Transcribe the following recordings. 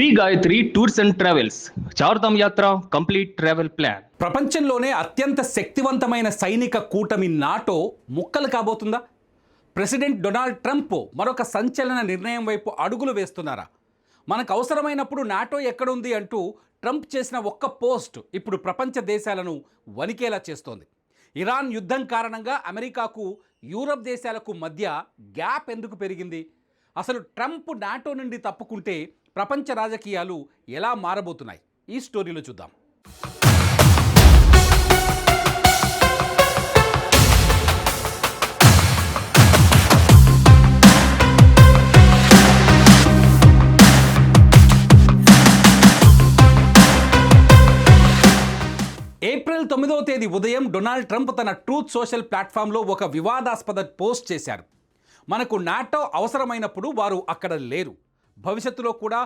Shri Gayatri tours and travels Chardham yatra complete travel plan. ప్రపంచంలోనే అత్యంత శక్తివంతమైన సైనిక కూటమి నాటో ముక్కలు కాబోతుందా? ప్రెసిడెంట్ డొనాల్డ్ ట్రంప్ మరొక సంచలన నిర్ణయం వైపు అడుగులు వేస్తున్నారా? మనకు అవసరమైనప్పుడు నాటో ఎక్కడుంది అంటూ ట్రంప్ చేసిన ఒక్క పోస్ట్ ఇప్పుడు ప్రపంచ దేశాలను వణికేలా చేస్తోంది. ఇరాన్ యుద్ధం కారణంగా అమెరికాకు యూరప్ దేశాలకు మధ్య గ్యాప్ ఎందుకు పెరిగింది? అసలు ట్రంప్ నాటో నుండి తప్పుకుంటే ప్రపంచ రాజకీయాలు ఎలా మారబోతున్నాయి? ఈ స్టోరీలో చూద్దాం. ఏప్రిల్ 9వ తేదీ ఉదయం డొనాల్డ్ ట్రంప్ తన ట్రూత్ సోషల్ ప్లాట్ఫామ్లో ఒక వివాదాస్పద పోస్ట్ చేశారు. మనకు నాటో అవసరమైనప్పుడు వారు అక్కడ లేరు, భవిష్యత్తులో కూడా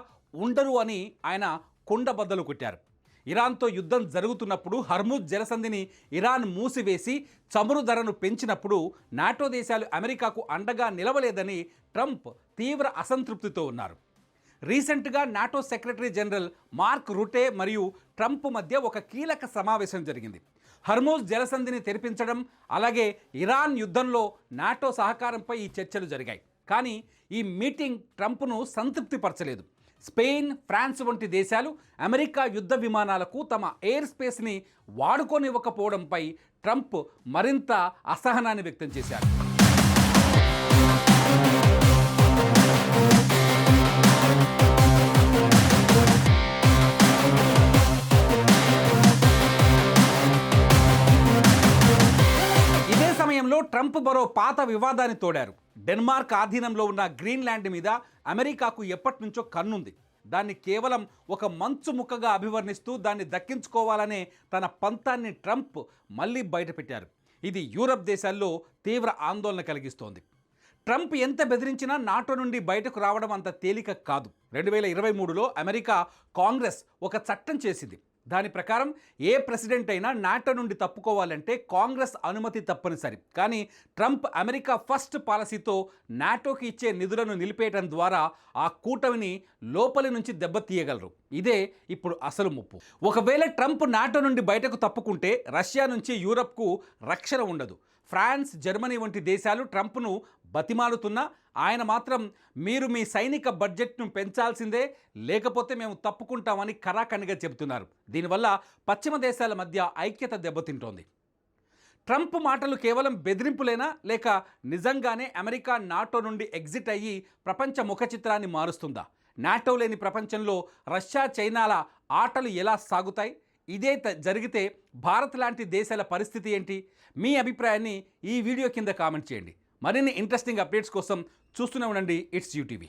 ఉండరు అని ఆయన కుండబద్దలు కొట్టారు. ఇరాన్తో యుద్ధం జరుగుతున్నప్పుడు హర్ముజ్ జలసంధిని ఇరాన్ మూసివేసి చమురు ధరను పెంచినప్పుడు నాటో దేశాలు అమెరికాకు అండగా నిలవలేదని ట్రంప్ తీవ్ర అసంతృప్తితో ఉన్నారు. రీసెంట్గా నాటో సెక్రటరీ జనరల్ మార్క్ రుటే మరియు ట్రంప్ మధ్య ఒక కీలక సమావేశం జరిగింది. హర్ముజ్ జలసంధిని తెరిపించడం, అలాగే ఇరాన్ యుద్ధంలో నాటో సహకారంపై ఈ చర్చలు జరిగాయి. కానీ ఈ మీటింగ్ ట్రంప్ను సంతృప్తిపరచలేదు. స్పెయిన్, ఫ్రాన్స్ వంటి దేశాలు అమెరికా యుద్ధ విమానాలకు తమ ఎయిర్ స్పేస్ని వాడుకోనివ్వకపోవడంపై ట్రంప్ మరింత అసహనాన్ని వ్యక్తం చేశారు. ఇదే సమయంలో ట్రంప్ మరో పాత వివాదాన్ని తోడారు. డెన్మార్క్ ఆధీనంలో ఉన్న గ్రీన్లాండ్ మీద అమెరికాకు ఎప్పటి నుంచో కన్నుంది. దాన్ని కేవలం ఒక మంచు ముక్కగా అభివర్ణిస్తూ దాన్ని దక్కించుకోవాలనే తన పంతాన్ని ట్రంప్ మళ్ళీ బయటపెట్టారు. ఇది యూరప్ దేశాల్లో తీవ్ర ఆందోళన కలిగిస్తోంది. ట్రంప్ ఎంత బెదిరించినా నాటో నుండి బయటకు రావడం అంత తేలిక కాదు. 2023లో అమెరికా కాంగ్రెస్ ఒక చట్టం చేసింది. దాని ప్రకారం ఏ ప్రెసిడెంట్ అయినా నాటో నుండి తప్పుకోవాలంటే కాంగ్రెస్ అనుమతి తప్పనిసరి. కానీ ట్రంప్ అమెరికా ఫస్ట్ పాలసీతో నాటోకి ఇచ్చే నిధులను నిలిపేయడం ద్వారా ఆ కూటమిని లోపలి నుంచి దెబ్బతీయగలరు. ఇదే ఇప్పుడు అసలు ముప్పు. ఒకవేళ ట్రంప్ నాటో నుండి బయటకు తప్పుకుంటే రష్యా నుంచి యూరప్కు రక్షణ ఉండదు. ఫ్రాన్స్, జర్మనీ వంటి దేశాలు ట్రంప్ను బతిమాలుతున్నా ఆయన మాత్రం మీరు మీ సైనిక బడ్జెట్ను పెంచాల్సిందే, లేకపోతే మేము తప్పుకుంటామని కరాఖండిగా చెబుతున్నారు. దీనివల్ల పశ్చిమ దేశాల మధ్య ఐక్యత దెబ్బతింటోంది. ట్రంప్ మాటలు కేవలం బెదిరింపులేనా, లేక నిజంగానే అమెరికా నాటో నుండి ఎగ్జిట్ అయ్యి ప్రపంచ ముఖ చిత్రాన్ని మారుస్తుందా? నాటో లేని ప్రపంచంలో రష్యా, చైనాల ఆటలు ఎలా సాగుతాయి? ఇదే జరిగితే భారత్ లాంటి దేశాల పరిస్థితి ఏంటి? మీ అభిప్రాయాన్ని ఈ వీడియో కింద కామెంట్ చేయండి. మరిన్ని ఇంట్రెస్టింగ్ అప్డేట్స్ కోసం చూస్తూనే ఉండండి ఇట్స్ యూటీవీ.